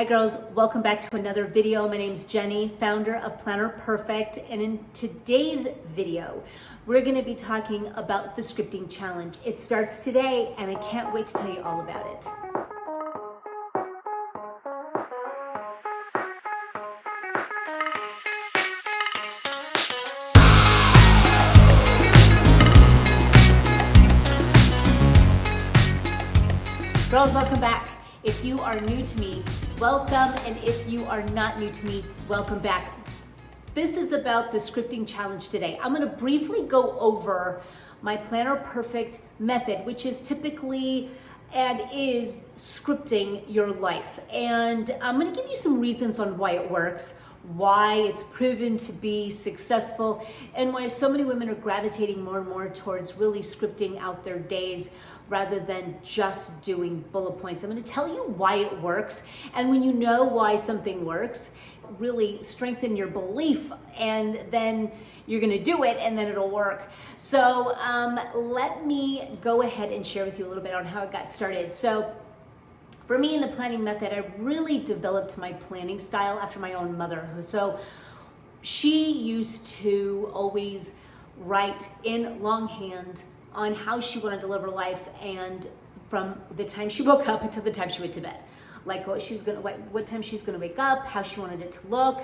Hi girls, welcome back to another video. My name's Jenny, founder of Planner Perfect, and in today's video, we're gonna be talking about the scripting challenge. It starts today, and I can't wait to tell you all about it. Girls, welcome back. If you are new to me, welcome, and if you are not new to me, welcome back. This is about the scripting challenge today. I'm gonna briefly go over my Planner Perfect method, which is typically and is scripting your life. And I'm gonna give you some reasons on why it works, why it's proven to be successful, and why so many women are gravitating more and more towards really scripting out their days rather than just doing bullet points. I'm gonna tell you why it works, and when you know why something works, really strengthen your belief, and then you're gonna do it, and then it'll work. So let me go ahead and share with you a little bit on how it got started. So for me in the planning method, I really developed my planning style after my own mother. So she used to always write in longhand on how she wanted to live her life, and from the time she woke up until the time she went to bed, like what time she was gonna wake up, how she wanted it to look,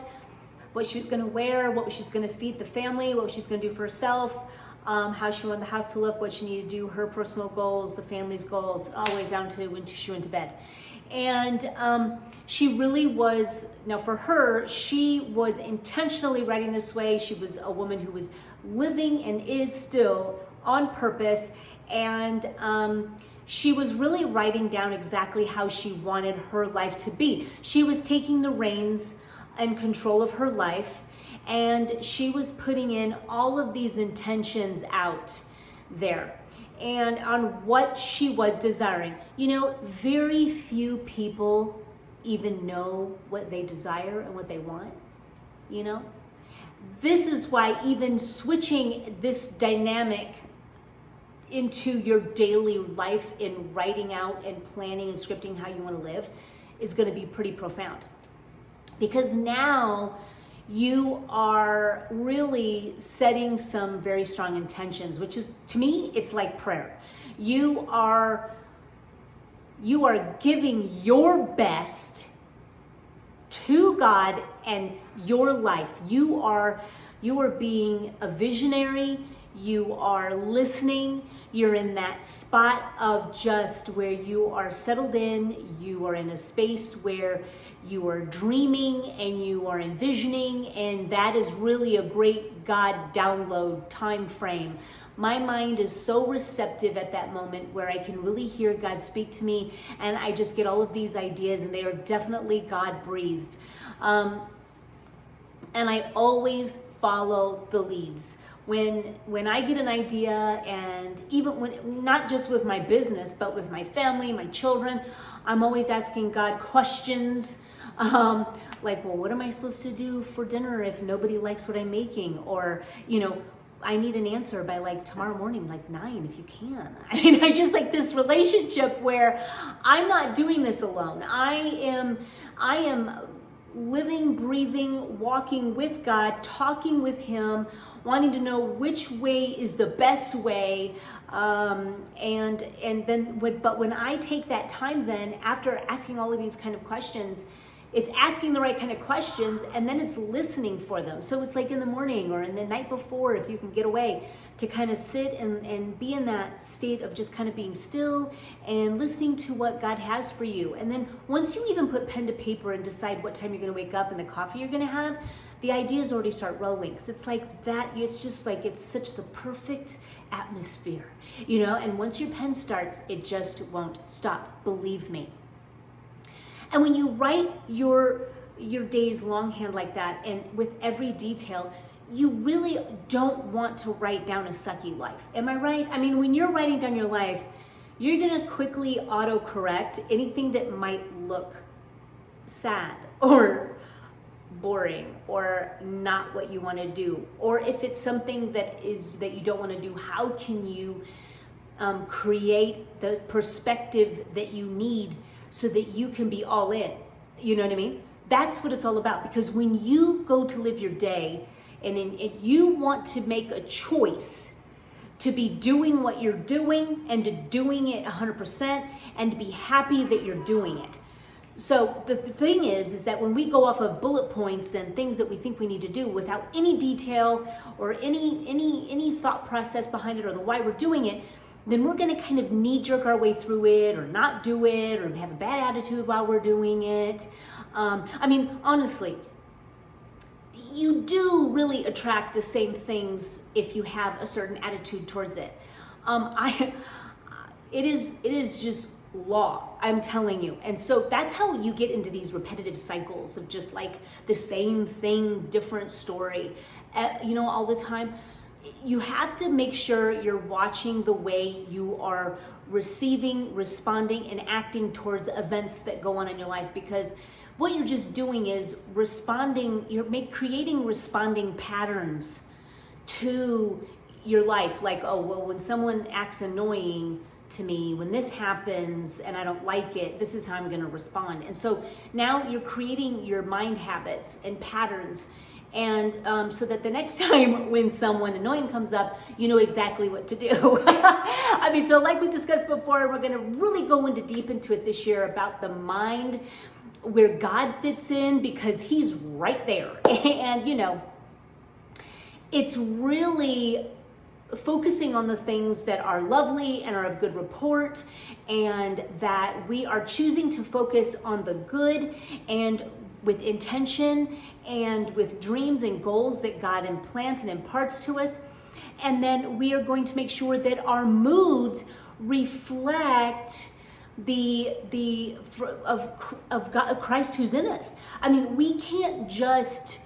what she was gonna wear, what she was gonna feed the family, what she's gonna do for herself, how she wanted the house to look, what she needed to do, her personal goals, the family's goals, all the way down to when she went to bed. And she really was, now for her, she was intentionally writing this way. She was a woman who was living and is still on purpose, and she was really writing down exactly how she wanted her life to be. She was taking the reins and control of her life, and she was putting in all of these intentions out there and on what she was desiring. You know, very few people even know what they desire and what they want, you know? This is why even switching this dynamic into your daily life in writing out and planning and scripting how you want to live is going to be pretty profound. Because now you are really setting some very strong intentions, which is, to me, it's like prayer. You are giving your best to God and your life. You are being a visionary. You are listening. You're in that spot of just where you are settled in. You are in a space where you are dreaming and you are envisioning, and that is really a great God download time frame. My mind is so receptive at that moment where I can really hear God speak to me, and I just get all of these ideas, and they are definitely God breathed. And I always follow the leads. When I get an idea, and even when, not just with my business, but with my family, my children, I'm always asking God questions, like, well, what am I supposed to do for dinner if nobody likes what I'm making? Or, you know, I need an answer by like tomorrow morning, like 9, if you can. I mean, I just like this relationship where I'm not doing this alone. I am living, breathing, walking with God, talking with Him, wanting to know which way is the best way, and then but when I take that time, then after asking all of these kind of questions, it's asking the right kind of questions, and then it's listening for them. So it's like in the morning or in the night before, if you can get away, to kind of sit and be in that state of just kind of being still and listening to what God has for you. And then once you even put pen to paper and decide what time you're going to wake up and the coffee you're going to have, the ideas already start rolling. Because it's like that, it's just like, it's such the perfect atmosphere, you know? And once your pen starts, it just won't stop, believe me. And when you write your days longhand like that, and with every detail, you really don't want to write down a sucky life. Am I right? I mean, when you're writing down your life, you're gonna quickly auto-correct anything that might look sad or boring or not what you wanna do. Or if it's something that you don't wanna do, how can you create the perspective that you need so that you can be all in? You know what I mean? That's what it's all about. Because when you go to live your day and you want to make a choice to be doing what you're doing and to doing it 100% and to be happy that you're doing it. So the thing is that when we go off of bullet points and things that we think we need to do without any detail or any thought process behind it or the why we're doing it, then we're going to kind of knee-jerk our way through it or not do it or have a bad attitude while we're doing it. I mean, honestly, you do really attract the same things if you have a certain attitude towards it. It is just law, I'm telling you. And so that's how you get into these repetitive cycles of just like the same thing, different story, all the time. You have to make sure you're watching the way you are receiving, responding, and acting towards events that go on in your life, because what you're just doing is responding, creating responding patterns to your life. Like, oh, well, when someone acts annoying to me, when this happens and I don't like it, this is how I'm going to respond. And so now you're creating your mind habits and patterns. And so that the next time when someone annoying comes up, you know exactly what to do. I mean, so like we discussed before, we're going to really go deep into it this year about the mind, where God fits in, because he's right there. And, it's really focusing on the things that are lovely and are of good report, and that we are choosing to focus on the good and with intention and with dreams and goals that God implants and imparts to us. And then we are going to make sure that our moods reflect of God, of Christ who's in us. I mean, we can't just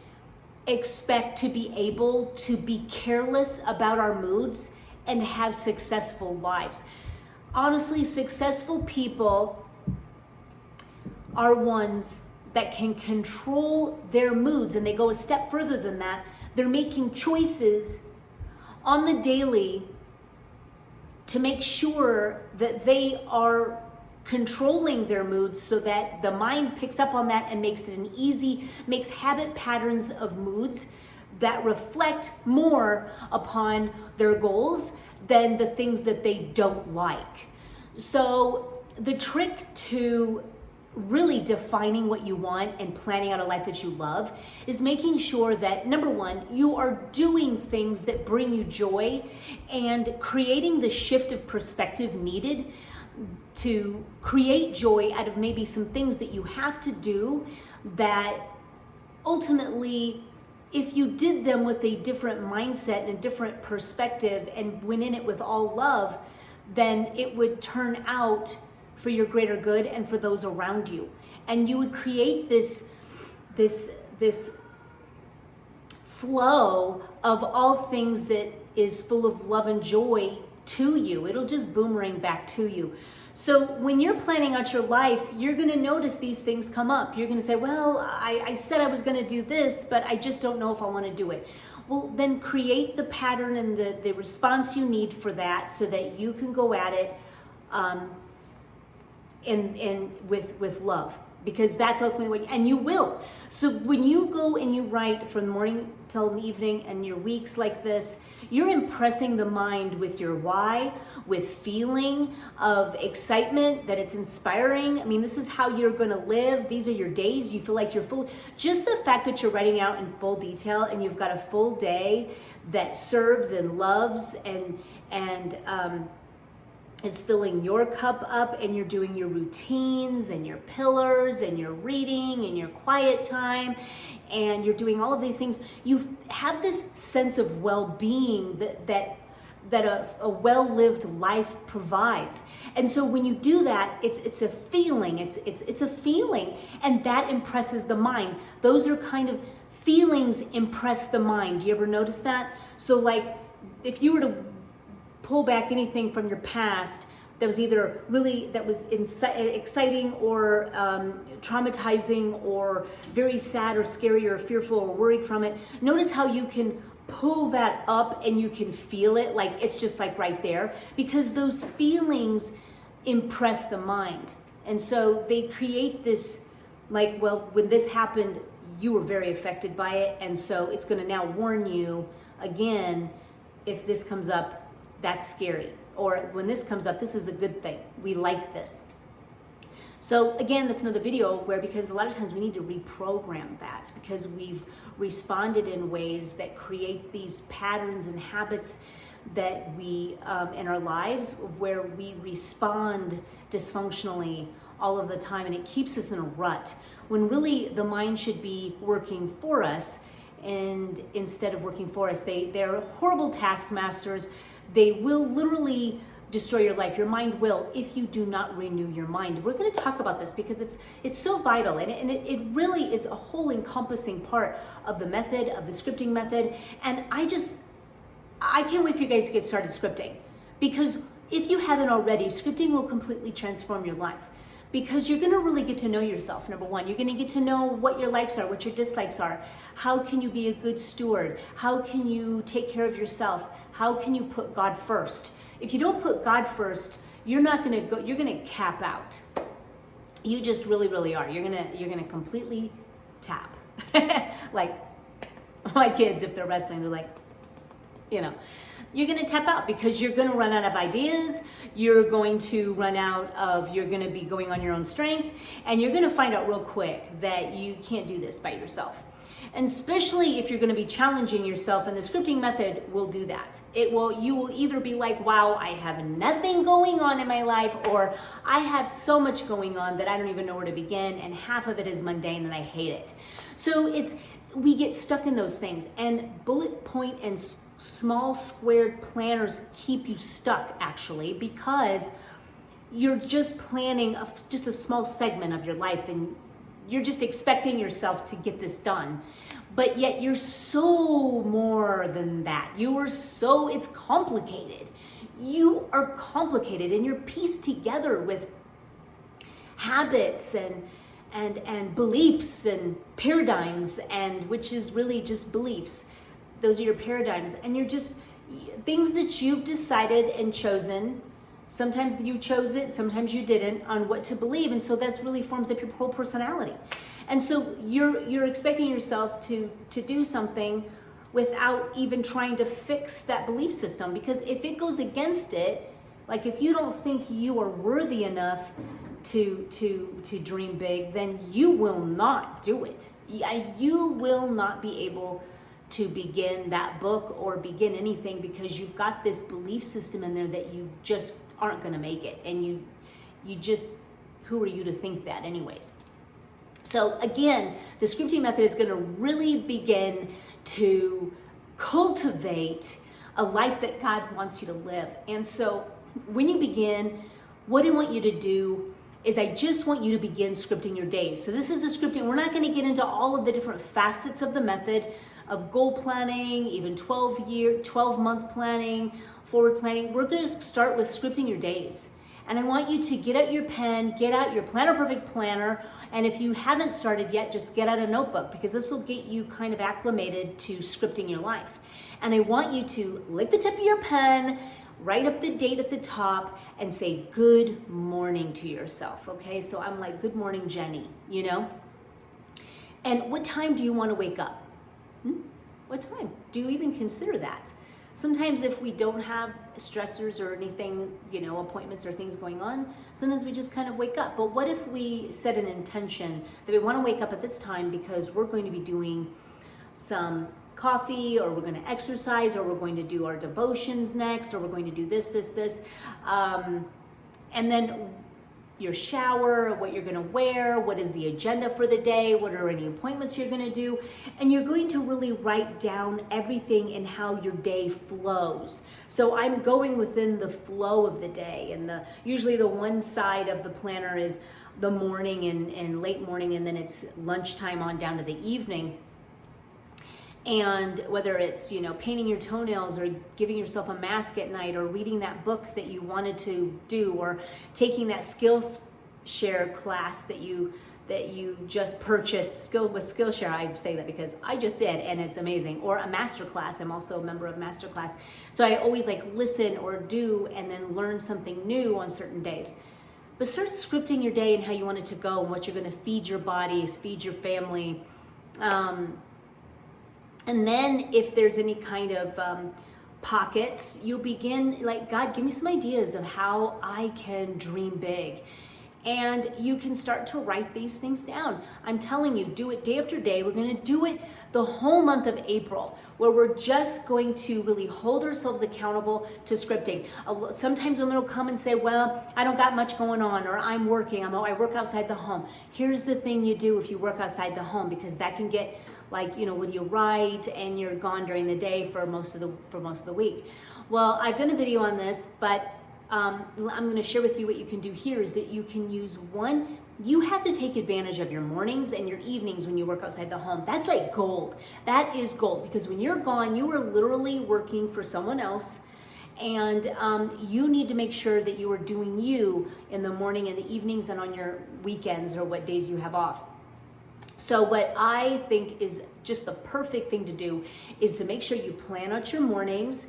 expect to be able to be careless about our moods and have successful lives. Honestly, successful people are ones that can control their moods, and they go a step further than that. They're making choices on the daily to make sure that they are controlling their moods, so that the mind picks up on that and makes habit patterns of moods that reflect more upon their goals than the things that they don't like. So the trick to really defining what you want and planning out a life that you love is making sure that, number one, you are doing things that bring you joy and creating the shift of perspective needed to create joy out of maybe some things that you have to do, that ultimately, if you did them with a different mindset and a different perspective and went in it with all love, then it would turn out for your greater good and for those around you. And you would create this flow of all things that is full of love and joy to you. It'll just boomerang back to you. So when you're planning out your life, you're going to notice these things come up. You're going to say, well, I said I was going to do this, but I just don't know if I want to do it. Well, then create the pattern and the response you need for that, so that you can go at it with love, because that's ultimately what, and you will. So when you go and you write from the morning till the evening and your weeks like this, you're impressing the mind with your why, with feeling of excitement, that it's inspiring. I mean, this is how you're going to live. These are your days. You feel like you're full. Just the fact that you're writing out in full detail and you've got a full day that serves and loves and is filling your cup up, and you're doing your routines and your pillars and your reading and your quiet time, and you're doing all of these things, you have this sense of well-being that a well-lived life provides. And so when you do that, it's a feeling, it's a feeling, and that impresses the mind. Those are kind of feelings impress the mind. Do you ever notice that? So like, if you were to pull back anything from your past that was either exciting or traumatizing or very sad or scary or fearful or worried from it, notice how you can pull that up and you can feel it, like it's just like right there, because those feelings impress the mind. And so they create this Like, well, when this happened, you were very affected by it, and so it's going to now warn you again, if this comes up, that's scary. Or when this comes up, this is a good thing. We like this. So again, that's another video where, because a lot of times we need to reprogram that because we've responded in ways that create these patterns and habits that we, in our lives, where we respond dysfunctionally all of the time, and it keeps us in a rut when really the mind should be working for us, and instead of working for us, they're horrible taskmasters. They will literally destroy your life. Your mind will, if you do not renew your mind. We're going to talk about this because it's so vital, and it really is a whole encompassing part of the method, of the scripting method. And I can't wait for you guys to get started scripting, because if you haven't already, scripting will completely transform your life, because you're going to really get to know yourself. Number one, you're going to get to know what your likes are, what your dislikes are. How can you be a good steward? How can you take care of yourself? How can you put God first? If you don't put God first, you're going to cap out. You just really, really are. You're going to completely tap. Like my kids, if they're wrestling, they're like, you're going to tap out because you're going to run out of ideas. You're going to you're going to be going on your own strength, and you're going to find out real quick that you can't do this by yourself. And especially if you're going to be challenging yourself, and the scripting method will do that. You will either be like, wow, I have nothing going on in my life, or I have so much going on that I don't even know where to begin, and half of it is mundane and I hate it. So we get stuck in those things, and bullet point and small squared planners keep you stuck, actually, because you're just planning just a small segment of your life, and you're just expecting yourself to get this done. But yet you're so more than that. It's complicated. You are complicated, and you're pieced together with habits and beliefs and paradigms, and which is really just beliefs. Those are your paradigms, and you're just things that you've decided and chosen. Sometimes you chose it, sometimes you didn't, on what to believe, and so that's really forms up your whole personality. And so you're expecting yourself to do something without even trying to fix that belief system, because if it goes against it, like if you don't think you are worthy enough to dream big, then you will not do it. You will not be able to begin that book or begin anything, because you've got this belief system in there that you just aren't going to make it, and you just, who are you to think that anyways? So again, the scripting method is going to really begin to cultivate a life that God wants you to live. And so when you begin, what I want you to do is I just want you to begin scripting your days. So this is a scripting. We're not going to get into all of the different facets of the method of goal planning, even 12-month planning, forward planning. We're going to start with scripting your days. And I want you to get out your pen, get out your Planner Perfect planner, and if you haven't started yet, just get out a notebook, because this will get you kind of acclimated to scripting your life. And I want you to lick the tip of your pen, write up the date at the top, and say good morning to yourself, okay? So I'm like, good morning, Jenny, And what time do you want to wake up? What time? Do you even consider that? Sometimes if we don't have stressors or anything, appointments or things going on, sometimes we just kind of wake up. But what if we set an intention that we want to wake up at this time because we're going to be doing some coffee, or we're going to exercise, or we're going to do our devotions next, or we're going to do this. And then your shower, what you're going to wear, what is the agenda for the day, what are any appointments you're going to do, and you're going to really write down everything and how your day flows. So I'm going within the flow of the day, and usually the one side of the planner is the morning and late morning, and then it's lunchtime on down to the evening. And whether it's, painting your toenails, or giving yourself a mask at night, or reading that book that you wanted to do, or taking that Skillshare class that you just purchased with Skillshare. I say that because I just did, and it's amazing. Or a master class. I'm also a member of master class. So I always listen or do and then learn something new on certain days. but start scripting your day and how you want it to go and what you're going to feed your bodies, feed your family. And then if there's any kind of pockets, you'll begin like, God, give me some ideas of how I can dream big. And you can start to write these things down. I'm telling you, do it day after day. We're going to do it the whole month of April, where we're just going to really hold ourselves accountable to scripting. Sometimes women will come and say, well, I don't got much going on, or I'm working, I work outside the home. Here's the thing you do if you work outside the home, because that can get like, when you write and you're gone during the day for most of the week. Well, I've done a video on this, but I'm going to share with you what you can do here is that you can use one. You have to take advantage of your mornings and your evenings when you work outside the home. That's like gold. That is gold, because when you're gone, you are literally working for someone else, and you need to make sure that you are doing you in the morning and the evenings and on your weekends or what days you have off. So what I think is just the perfect thing to do is to make sure you plan out your mornings,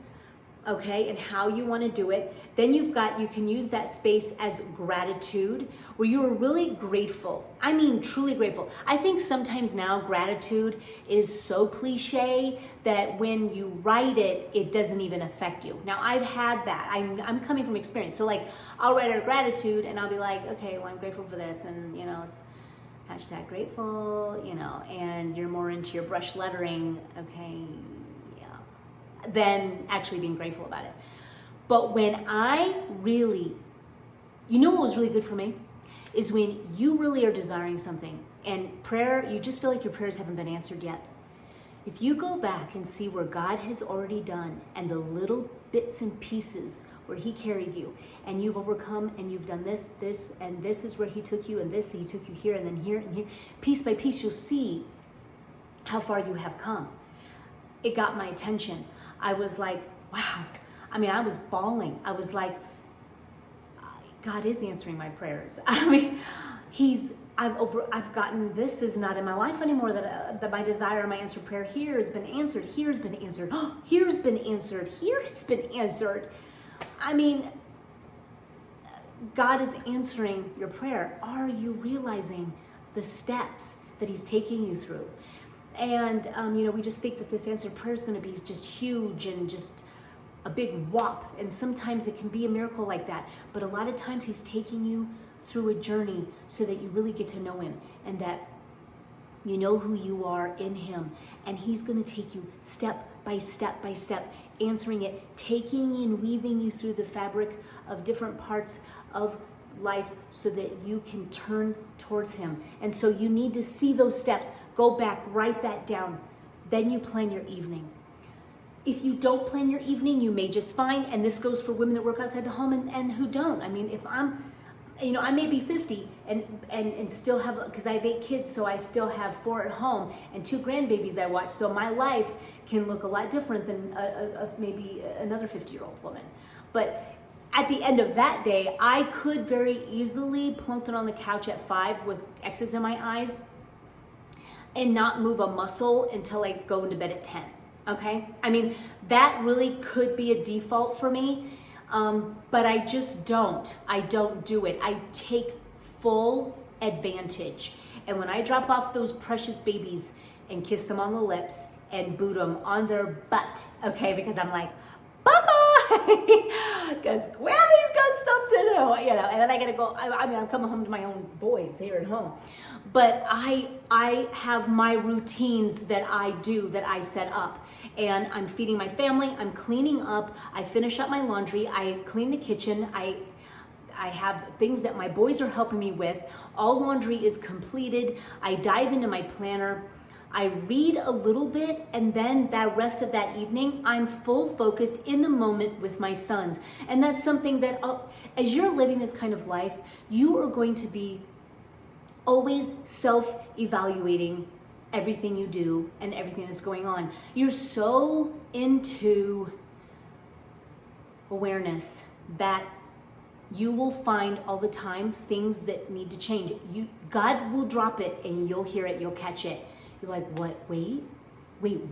okay, and how you want to do it. Then you can use that space as gratitude, where you are really grateful. I mean, truly grateful. I think sometimes now gratitude is so cliche that when you write it, it doesn't even affect you. Now, I've had that. I'm coming from experience. So like, I'll write out gratitude and I'll be like, okay, well, I'm grateful for this. And it's hashtag grateful, and you're more into your brush lettering, okay, than actually being grateful about it. But when I really, what was really good for me is when you really are desiring something and prayer, you just feel like your prayers haven't been answered yet. If you go back and see where God has already done and the little bits and pieces where he carried you and you've overcome and you've done this, and this is where he took you, and this, he took you here and then here and here, piece by piece, you'll see how far you have come. It got my attention. I was like, wow. I mean, I was bawling. I was like, God is answering my prayers. I mean, I've gotten, this is not in my life anymore, that my desire, my answered prayer here has been answered, here's been answered, here's been answered, here has been answered. I mean, God is answering your prayer. Are you realizing the steps that he's taking you through? And, we just think that this answered prayer is going to be just huge and just a big whop. And sometimes it can be a miracle like that. But a lot of times he's taking you through a journey so that you really get to know him and that you know who you are in him. And he's going to take you step by step by step, answering it, taking and weaving you through the fabric of different parts of life so that you can turn towards him. And so you need to see those steps. Go back, write that down. Then you plan your evening. If you don't plan your evening, you may just find, and this goes for women that work outside the home and who don't. I mean, if I'm, I may be 50 and still have, because I have 8 kids, so I still have 4 at home and 2 grandbabies I watch. So my life can look a lot different than maybe another 50-year-old woman. But at the end of that day, I could very easily plunk it on the couch at 5 with X's in my eyes and not move a muscle until I go into bed at 10, okay? I mean, that really could be a default for me, but I just don't. I don't do it. I take full advantage. And when I drop off those precious babies and kiss them on the lips and boot them on their butt, okay? Because I'm like, Papa! Because Grammy's got stuff to do, and then I gotta go. I'm coming home to my own boys here at home, but I have my routines that I do, that I set up, and I'm feeding my family, I'm cleaning up, I finish up my laundry, I clean the kitchen, I have things that my boys are helping me with. All laundry is completed. I dive into my planner. I read a little bit, and then that rest of that evening, I'm full focused in the moment with my sons. And that's something that, as you're living this kind of life, you are going to be always self-evaluating everything you do and everything that's going on. You're so into awareness that you will find all the time things that need to change. God will drop it and you'll hear it, you'll catch it. You're like, what? Wait,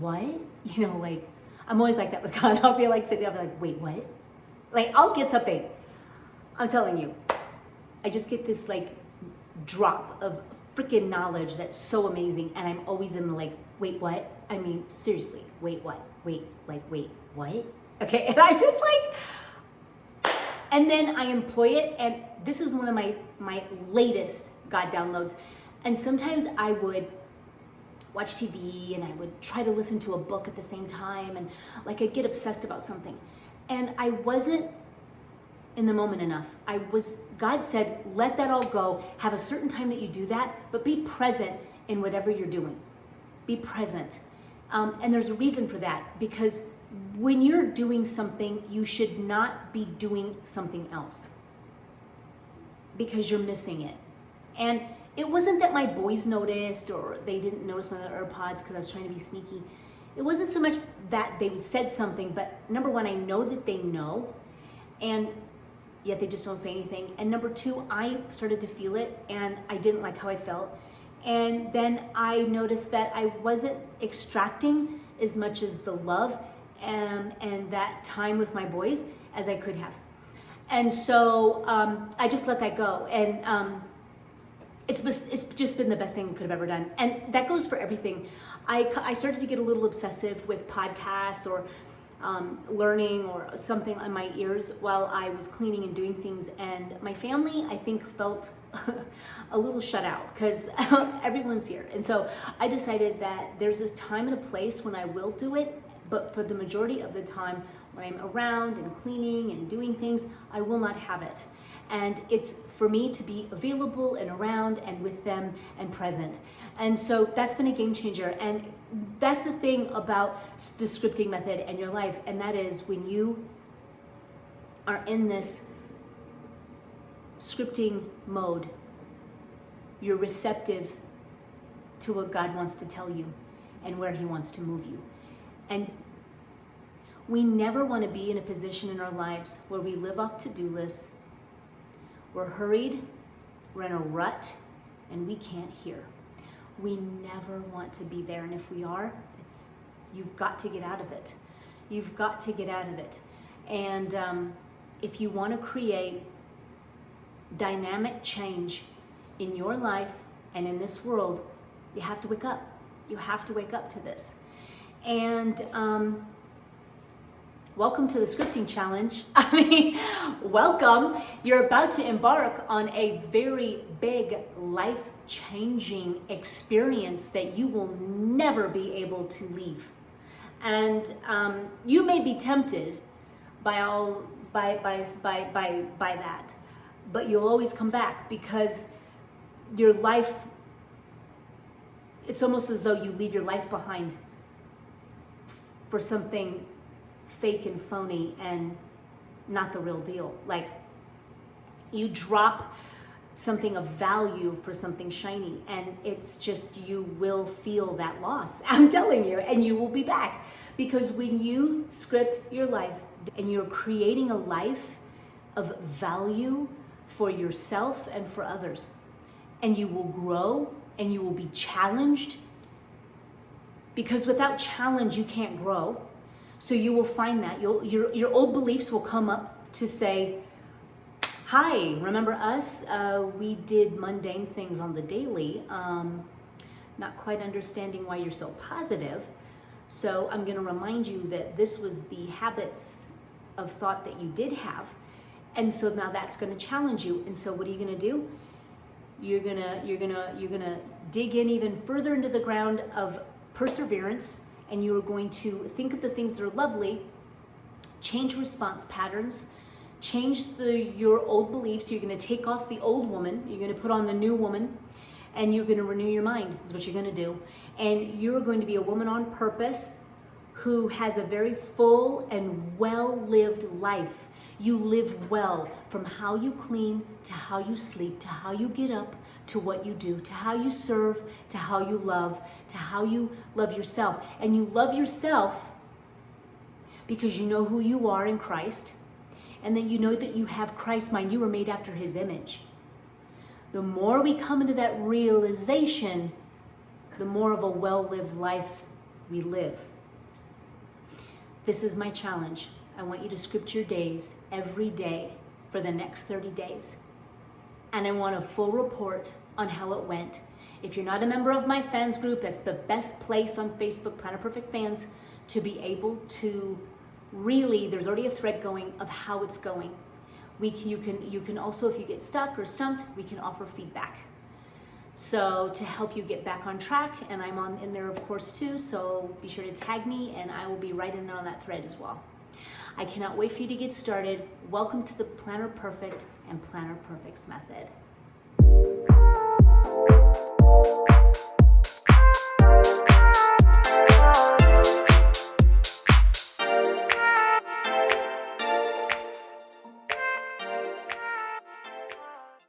what? Like, I'm always like that with God. I'll be like, sitting there, I'll be like, wait, what? Like, I'll get something. I'm telling you. I just get this like drop of freaking knowledge that's so amazing. And I'm always in the like, wait, what? I mean, seriously, wait, what? Wait, what? Okay, and I just like, and then I employ it. And this is one of my latest God downloads. And sometimes I would watch TV and I would try to listen to a book at the same time. And like, I'd get obsessed about something. And I wasn't in the moment enough. God said, let that all go. Have a certain time that you do that, but be present in whatever you're doing. Be present. And there's a reason for that, because when you're doing something, you should not be doing something else because you're missing it. And it wasn't that my boys noticed or they didn't notice my AirPods because I was trying to be sneaky. It wasn't so much that they said something, but number one, I know that they know, and yet they just don't say anything. And number two, I started to feel it and I didn't like how I felt. And then I noticed that I wasn't extracting as much as the love and that time with my boys as I could have. And so I just let that go. And it's just been the best thing I could have ever done. And that goes for everything. I started to get a little obsessive with podcasts or learning or something on my ears while I was cleaning and doing things. And my family, I think, felt a little shut out because everyone's here. And so I decided that there's a time and a place when I will do it, but for the majority of the time when I'm around and cleaning and doing things, I will not have it. And it's for me to be available and around and with them and present. And so that's been a game changer. And that's the thing about the scripting method and your life. And that is when you are in this scripting mode, you're receptive to what God wants to tell you and where He wants to move you. And we never want to be in a position in our lives where we live off to-do lists. We're hurried, we're in a rut, and we can't hear. We never want to be there. And if we are, you've got to get out of it. You've got to get out of it. And if you want to create dynamic change in your life and in this world, you have to wake up. You have to wake up to this. And welcome to the scripting challenge. I mean, welcome. You're about to embark on a very big life-changing experience that you will never be able to leave. And you may be tempted by that, but you'll always come back because your life, it's almost as though you leave your life behind for something fake and phony and not the real deal. Like, you drop something of value for something shiny, and it's just, you will feel that loss. I'm telling you, and you will be back. Because when you script your life and you're creating a life of value for yourself and for others, and you will grow and you will be challenged, because without challenge you can't grow. So you will find that your old beliefs will come up to say, hi, remember us? We did mundane things on the daily, not quite understanding why you're so positive. So I'm going to remind you that this was the habits of thought that you did have. And so now that's going to challenge you. And so what are you going to do? You're going to dig in even further into the ground of perseverance, and you are going to think of the things that are lovely, change response patterns, change your old beliefs. You're going to take off the old woman, you're going to put on the new woman, and you're going to renew your mind is what you're going to do. And you're going to be a woman on purpose who has a very full and well-lived life. You live well, from how you clean, to how you sleep, to how you get up, to what you do, to how you serve, to how you love, to how you love yourself. And you love yourself because you know who you are in Christ, and then you know that you have Christ's mind. You were made after His image. The more we come into that realization, the more of a well-lived life we live. This is my challenge. I want you to script your days every day for the next 30 days. and I want a full report on how it went. If you're not a member of my fans group, it's the best place on Facebook, Planner Perfect Fans, to be able to really, there's already a thread going of how it's going. You can also, if you get stuck or stumped, we can offer feedback. So to help you get back on track, and I'm in there of course too, so be sure to tag me and I will be right in there on that thread as well. I cannot wait for you to get started. Welcome to the Planner Perfect and Planner Perfects method.